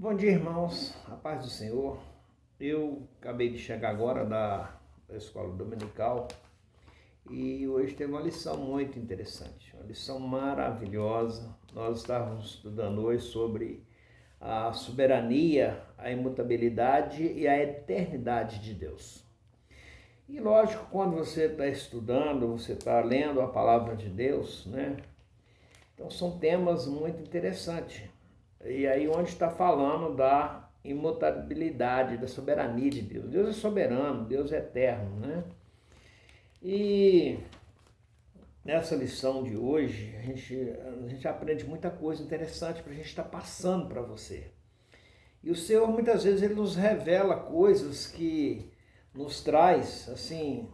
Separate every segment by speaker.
Speaker 1: Bom dia, irmãos. A paz do Senhor. Eu acabei de chegar agora da escola dominical e hoje teve uma lição muito interessante, uma lição maravilhosa. Nós estávamos estudando hoje sobre a soberania, a imutabilidade e a eternidade de Deus. E lógico, quando você está estudando, você está lendo a palavra de Deus, né? Então são temas muito interessantes. E aí onde está falando da imutabilidade, da soberania de Deus. Deus é soberano, Deus é eterno, né? E nessa lição de hoje, a gente aprende muita coisa interessante para a gente estar passando para você. E o Senhor, muitas vezes, Ele nos revela coisas que nos traz, assim,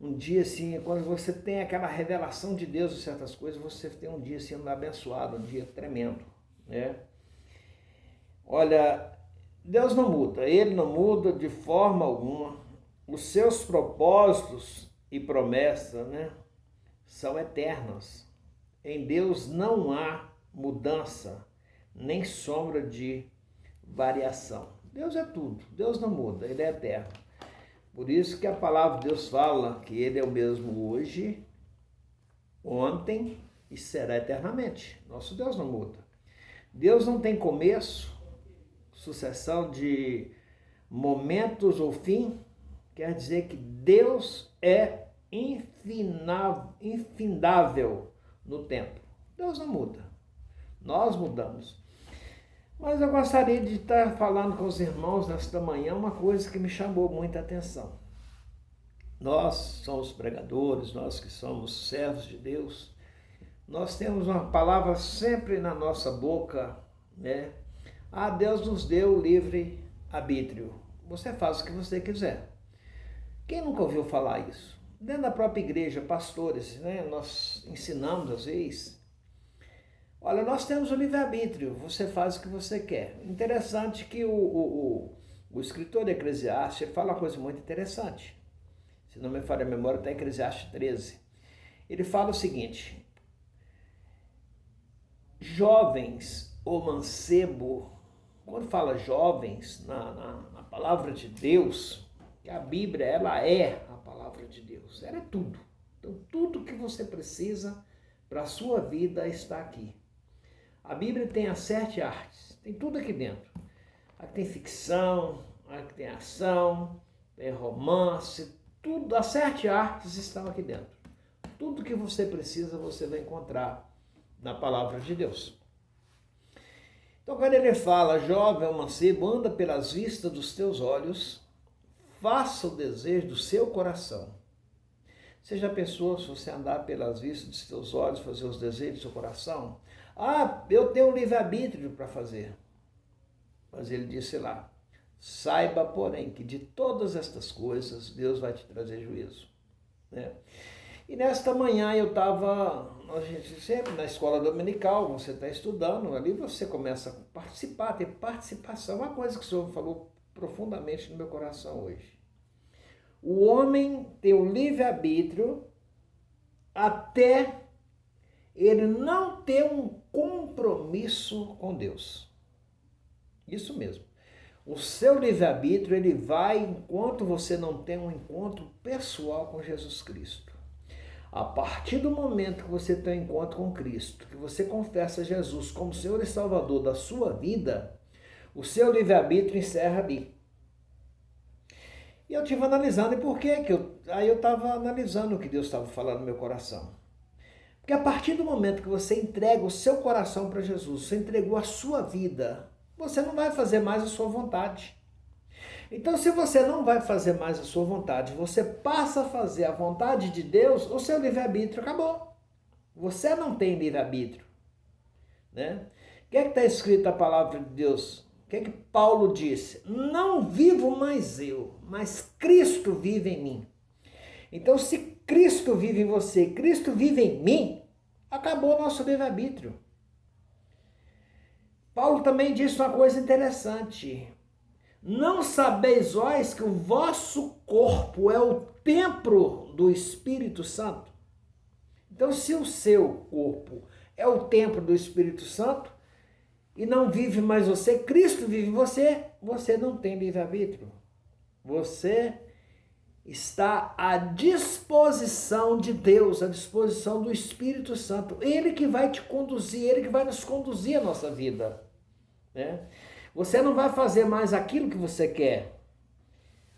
Speaker 1: um dia assim, quando você tem aquela revelação de Deus de certas coisas, você tem um dia sendo abençoado, um dia tremendo, né? Olha, Deus não muda, Ele não muda de forma alguma. Os seus propósitos e promessas, né, são eternos. Em Deus não há mudança, nem sombra de variação. Deus é tudo, Deus não muda, Ele é eterno. Por isso que a palavra de Deus fala que Ele é o mesmo hoje, ontem e será eternamente. Nosso Deus não muda. Deus não tem começo, sucessão de momentos ou fim. Quer dizer que Deus é infindável no tempo. Deus não muda. Nós mudamos. Mas eu gostaria de estar falando com os irmãos nesta manhã uma coisa que me chamou muita atenção. Nós somos pregadores, nós que somos servos de Deus, nós temos uma palavra sempre na nossa boca, né? Ah, Deus nos deu livre arbítrio. Você faz o que você quiser. Quem nunca ouviu falar isso? Dentro da própria igreja, pastores, né? Nós ensinamos às vezes. Olha, nós temos o livre-arbítrio, você faz o que você quer. Interessante que o escritor de Eclesiastes ele fala uma coisa muito interessante. Se não me falha a memória, está em Eclesiastes 13. Ele fala o seguinte: jovens ou mancebo, quando fala jovens, na palavra de Deus, que a Bíblia ela é a palavra de Deus, ela é tudo. Então tudo que você precisa para a sua vida está aqui. A Bíblia tem as 7 artes, tem tudo aqui dentro. Aqui tem ficção, aqui tem ação, tem romance, tudo, as 7 artes estão aqui dentro. Tudo que você precisa você vai encontrar na palavra de Deus. Então quando ele fala, jovem ou mancebo, anda pelas vistas dos teus olhos, faça o desejo do seu coração. Você já pensou se você andar pelas vistas dos teus olhos, fazer os desejos do seu coração? Ah, eu tenho um livre-arbítrio para fazer. Mas ele disse lá, saiba, porém, que de todas estas coisas, Deus vai te trazer juízo. Né? E nesta manhã eu estava, a gente sempre na escola dominical, você está estudando, ali você começa a participar, ter participação. Uma coisa que o Senhor falou profundamente no meu coração hoje. O homem tem o livre-arbítrio até ele não ter um compromisso com Deus. Isso mesmo. O seu livre-arbítrio ele vai enquanto você não tem um encontro pessoal com Jesus Cristo. A partir do momento que você tem um encontro com Cristo, que você confessa Jesus como Senhor e Salvador da sua vida, o seu livre-arbítrio encerra ali. E eu estive analisando, e por quê? Aí eu estava analisando o que Deus estava falando no meu coração. Porque a partir do momento que você entrega o seu coração para Jesus, você entregou a sua vida, você não vai fazer mais a sua vontade. Então, se você não vai fazer mais a sua vontade, você passa a fazer a vontade de Deus, o seu livre-arbítrio acabou. Você não tem livre-arbítrio. Né? O que é que está escrito na palavra de Deus? O que é que Paulo disse? Não vivo mais eu, mas Cristo vive em mim. Então, se Cristo vive em você, Cristo vive em mim, acabou o nosso livre-arbítrio. Paulo também disse uma coisa interessante. Não sabeis vós que o vosso corpo é o templo do Espírito Santo? Então, se o seu corpo é o templo do Espírito Santo, e não vive mais você, Cristo vive em você, você não tem livre-arbítrio. Você está à disposição de Deus, à disposição do Espírito Santo. Ele que vai te conduzir, ele que vai nos conduzir a nossa vida, né? Você não vai fazer mais aquilo que você quer,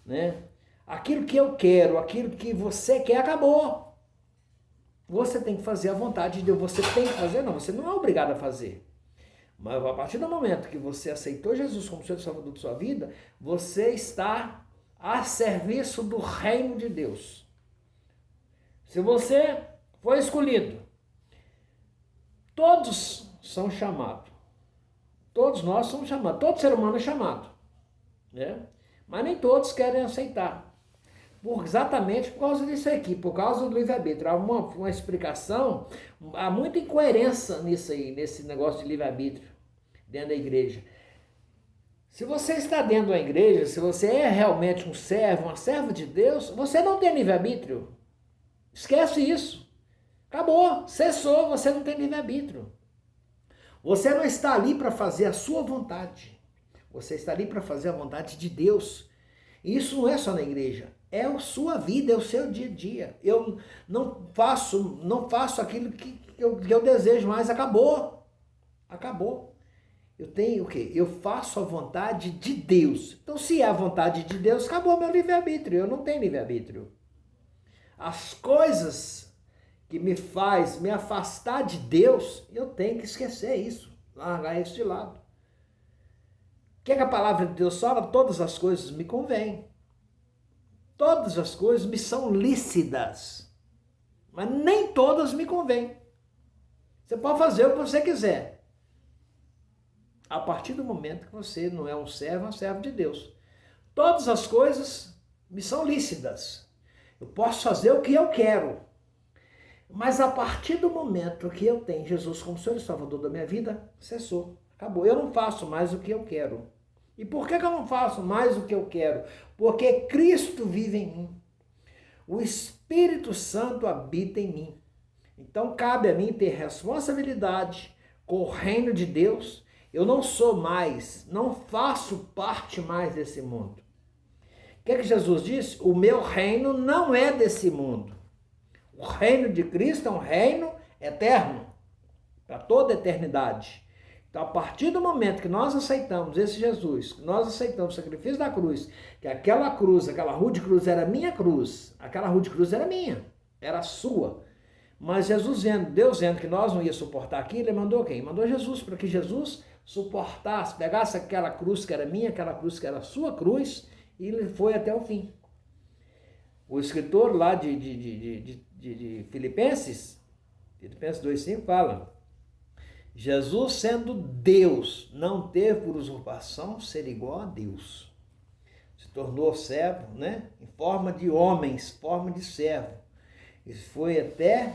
Speaker 1: né? Aquilo que eu quero, aquilo que você quer, acabou. Você tem que fazer a vontade de Deus. Você tem que fazer, não, você não é obrigado a fazer. Mas a partir do momento que você aceitou Jesus como Senhor e Salvador da sua vida, você está a serviço do reino de Deus. Se você foi escolhido, todos são chamados. Todos nós somos chamados. Todo ser humano é chamado, né? Mas nem todos querem aceitar. Exatamente por causa disso aqui, por causa do livre-arbítrio. Há uma explicação, há muita incoerência nisso aí, nesse negócio de livre-arbítrio dentro da igreja. Se você está dentro da igreja, se você é realmente um servo, uma serva de Deus, você não tem livre-arbítrio. Esquece isso. Acabou, cessou, você não tem livre-arbítrio. Você não está ali para fazer a sua vontade. Você está ali para fazer a vontade de Deus. E isso não é só na igreja. É a sua vida, é o seu dia a dia. Eu não faço aquilo que eu desejo mais. Acabou. Acabou. Eu tenho o quê? Eu faço a vontade de Deus. Então, se é a vontade de Deus, acabou meu livre-arbítrio. Eu não tenho livre-arbítrio. As coisas que me faz me afastar de Deus, eu tenho que esquecer isso. Largar isso de lado. O que é que a palavra de Deus fala? Todas as coisas me convêm. Todas as coisas me são lícitas. Mas nem todas me convêm. Você pode fazer o que você quiser. A partir do momento que você não é um servo, é um servo de Deus. Todas as coisas me são lícitas. Eu posso fazer o que eu quero. Mas a partir do momento que eu tenho Jesus como Senhor e Salvador da minha vida, cessou. Acabou. Eu não faço mais o que eu quero. E por que eu não faço mais o que eu quero? Porque Cristo vive em mim. O Espírito Santo habita em mim. Então cabe a mim ter responsabilidade com o reino de Deus. Eu não sou mais, não faço parte mais desse mundo. O que é que Jesus disse? O meu reino não é desse mundo. O reino de Cristo é um reino eterno, para toda a eternidade. Então, a partir do momento que nós aceitamos esse Jesus, que nós aceitamos o sacrifício da cruz, que aquela cruz, aquela rude cruz era minha cruz, aquela rude cruz era minha, era sua. Mas Jesus vendo, Deus vendo que nós não ia suportar aquilo, ele mandou quem? Mandou Jesus, para que Jesus suportasse, pegasse aquela cruz que era minha, aquela cruz que era a sua cruz, e ele foi até o fim. O escritor lá de Filipenses 2,5 fala: Jesus, sendo Deus, não teve por usurpação ser igual a Deus. Se tornou servo, né? Em forma de homens, forma de servo. E foi até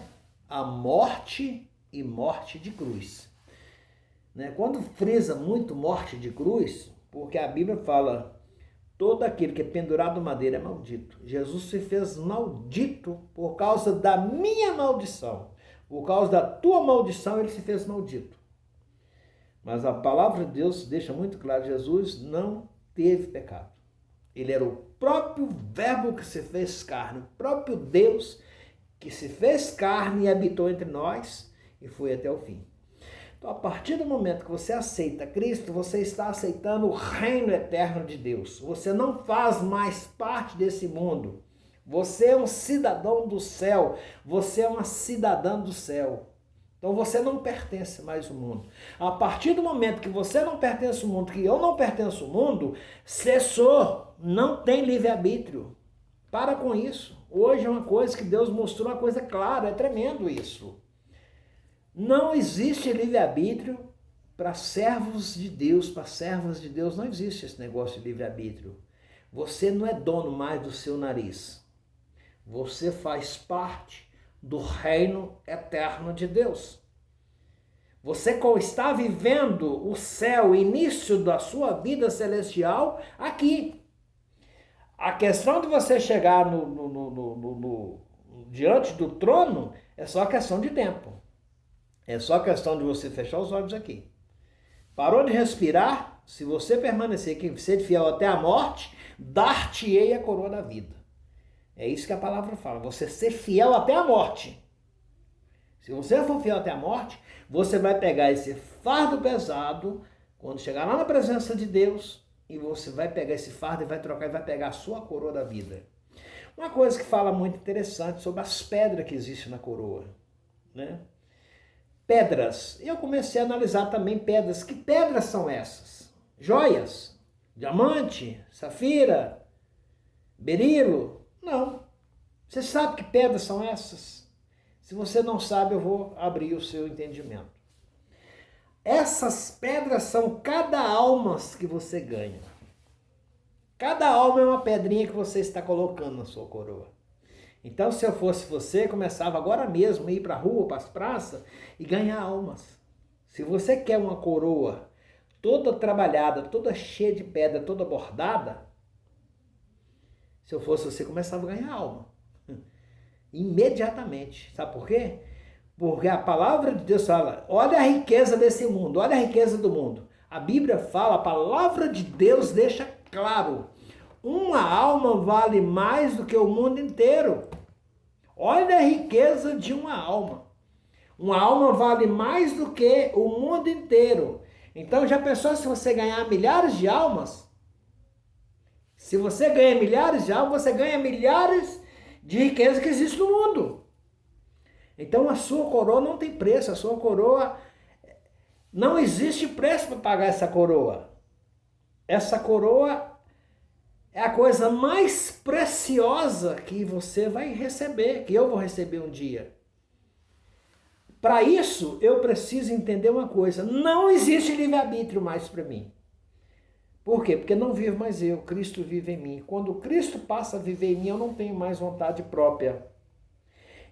Speaker 1: a morte e morte de cruz. Né? Quando frisa muito morte de cruz, porque a Bíblia fala: todo aquele que é pendurado em madeira é maldito. Jesus se fez maldito por causa da minha maldição. Por causa da tua maldição, ele se fez maldito. Mas a palavra de Deus deixa muito claro: Jesus não teve pecado. Ele era o próprio verbo que se fez carne, o próprio Deus que se fez carne e habitou entre nós e foi até o fim. Então, a partir do momento que você aceita Cristo, você está aceitando o reino eterno de Deus. Você não faz mais parte desse mundo. Você é um cidadão do céu. Você é uma cidadã do céu. Então, você não pertence mais ao mundo. A partir do momento que você não pertence ao mundo, que eu não pertenço ao mundo, cessou. Não tem livre-arbítrio. Para com isso. Hoje é uma coisa que Deus mostrou, uma coisa clara. É tremendo isso. Não existe livre-arbítrio para servos de Deus, para servas de Deus. Não existe esse negócio de livre-arbítrio. Você não é dono mais do seu nariz. Você faz parte do reino eterno de Deus. Você está vivendo o céu, o início da sua vida celestial aqui. A questão de você chegar diante do trono é só questão de tempo. É só questão de você fechar os olhos aqui. Parou de respirar? Se você permanecer que ser fiel até a morte, dar-te-ei a coroa da vida. É isso que a palavra fala, você ser fiel até a morte. Se você for fiel até a morte, você vai pegar esse fardo pesado, quando chegar lá na presença de Deus, e você vai pegar esse fardo e vai trocar e vai pegar a sua coroa da vida. Uma coisa que fala muito interessante sobre as pedras que existem na coroa, né? Pedras. Eu comecei a analisar também pedras. Que pedras são essas? Joias? Diamante? Safira? Berilo? Não. Você sabe que pedras são essas? Se você não sabe, eu vou abrir o seu entendimento. Essas pedras são cada alma que você ganha. Cada alma é uma pedrinha que você está colocando na sua coroa. Então, se eu fosse você, começava agora mesmo a ir para a rua, para as praças e ganhar almas. Se você quer uma coroa toda trabalhada, toda cheia de pedra, toda bordada, se eu fosse você, começava a ganhar alma. Imediatamente. Sabe por quê? Porque a palavra de Deus fala, olha a riqueza desse mundo, olha a riqueza do mundo. A Bíblia fala, a palavra de Deus deixa claro, uma alma vale mais do que o mundo inteiro. Olha a riqueza de uma alma. Uma alma vale mais do que o mundo inteiro. Então já pensou se você ganhar milhares de almas? Se você ganha milhares de almas, você ganha milhares de riquezas que existem no mundo. Então a sua coroa não tem preço, a sua coroa, não existe preço para pagar essa coroa. Essa coroa é a coisa mais preciosa que você vai receber, que eu vou receber um dia. Para isso, eu preciso entender uma coisa, não existe livre-arbítrio mais para mim. Por quê? Porque não vivo mais eu, Cristo vive em mim. Quando Cristo passa a viver em mim, eu não tenho mais vontade própria.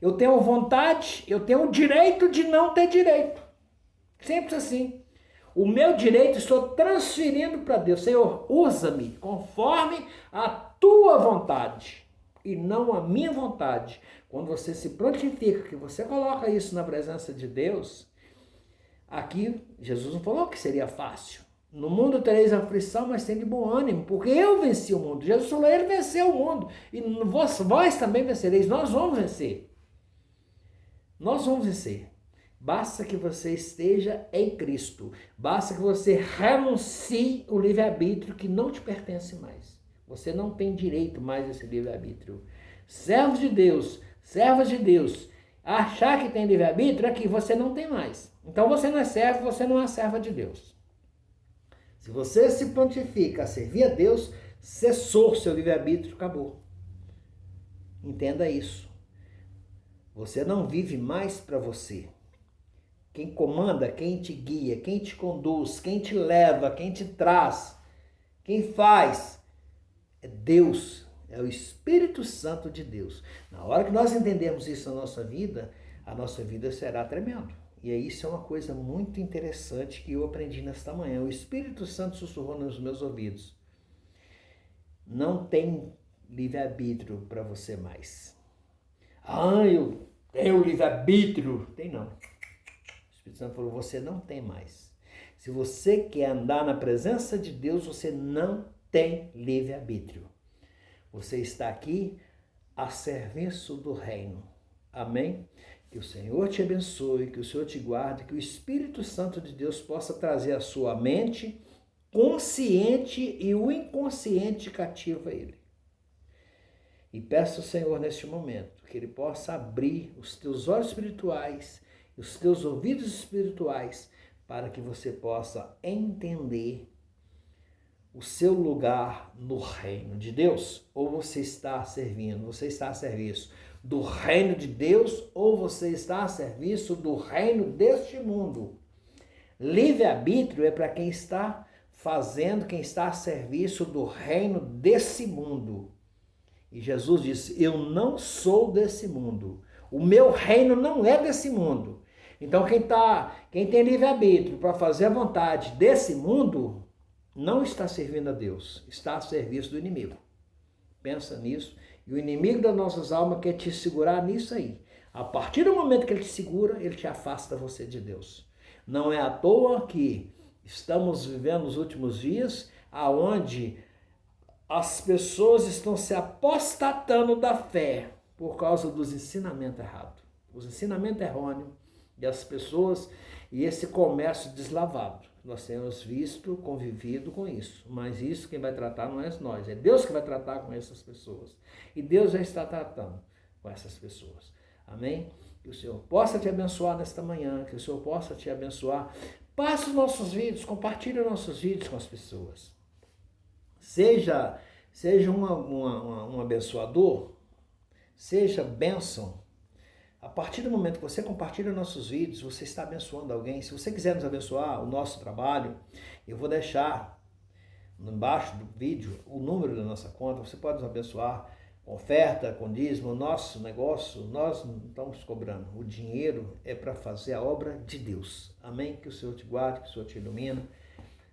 Speaker 1: Eu tenho vontade, eu tenho o direito de não ter direito. Simples assim. O meu direito estou transferindo para Deus. Senhor, usa-me conforme a tua vontade e não a minha vontade. Quando você se prontifica, que você coloca isso na presença de Deus, aqui Jesus não falou que seria fácil. No mundo tereis aflição, mas tem de bom ânimo, porque eu venci o mundo. Jesus falou, ele venceu o mundo. E vós também vencereis. Nós vamos vencer. Nós vamos vencer. Basta que você esteja em Cristo. Basta que você renuncie o livre-arbítrio que não te pertence mais. Você não tem direito mais a esse livre-arbítrio. Servos de Deus, servas de Deus, achar que tem livre-arbítrio é que você não tem mais. Então você não é servo, você não é serva de Deus. Se você se prontifica a servir a Deus, cessou seu livre-arbítrio, acabou. Entenda isso. Você não vive mais para você. Quem comanda, quem te guia, quem te conduz, quem te leva, quem te traz, quem faz, é Deus, é o Espírito Santo de Deus. Na hora que nós entendermos isso na nossa vida, a nossa vida será tremenda. E isso é uma coisa muito interessante que eu aprendi nesta manhã. O Espírito Santo sussurrou nos meus ouvidos. Não tem livre-arbítrio para você mais. Eu tenho livre-arbítrio. Tem não. O Espírito Santo falou, você não tem mais. Se você quer andar na presença de Deus, você não tem livre-arbítrio. Você está aqui a serviço do reino. Amém? Que o Senhor te abençoe, que o Senhor te guarde, que o Espírito Santo de Deus possa trazer a sua mente consciente e o inconsciente cativo a Ele. E peço ao Senhor neste momento que Ele possa abrir os teus olhos espirituais, os teus ouvidos espirituais, para que você possa entender o seu lugar no reino de Deus. Ou você está servindo, você está a serviço do reino de Deus, ou você está a serviço do reino deste mundo. Livre-arbítrio é para quem está fazendo, quem está a serviço do reino desse mundo. E Jesus disse, eu não sou desse mundo. O meu reino não é desse mundo. Então quem tem livre-arbítrio para fazer a vontade desse mundo, não está servindo a Deus, está a serviço do inimigo. Pensa nisso. E o inimigo das nossas almas quer te segurar nisso aí. A partir do momento que ele te segura, ele te afasta você de Deus. Não é à toa que Estamos vivendo os últimos dias aonde as pessoas estão se apostatando da fé por causa dos ensinamentos errados. Os ensinamentos errôneos e as pessoas e esse comércio deslavado. Nós temos visto, convivido com isso. Mas isso quem vai tratar não é nós, é Deus que vai tratar com essas pessoas. E Deus já está tratando com essas pessoas. Amém? Que o Senhor possa te abençoar nesta manhã, que o Senhor possa te abençoar. Passe os nossos vídeos, compartilhe os nossos vídeos com as pessoas. Seja um abençoador, seja bênção. A partir do momento que você compartilha nossos vídeos, você está abençoando alguém. Se você quiser nos abençoar, o nosso trabalho, eu vou deixar embaixo do vídeo o número da nossa conta. Você pode nos abençoar com oferta, com dízimo. O nosso negócio, nós não estamos cobrando. O dinheiro é para fazer a obra de Deus. Amém? Que o Senhor te guarde, que o Senhor te ilumine.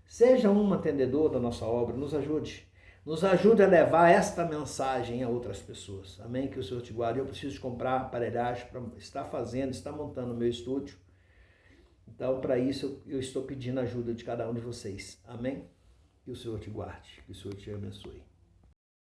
Speaker 1: Seja um atendedor da nossa obra, nos ajude. Nos ajude a levar esta mensagem a outras pessoas. Amém? Que o Senhor te guarde. Eu preciso de comprar aparelhagem para estar montando o meu estúdio. Então, para isso, eu estou pedindo a ajuda de cada um de vocês. Amém? Que o Senhor te guarde. Que o Senhor te abençoe.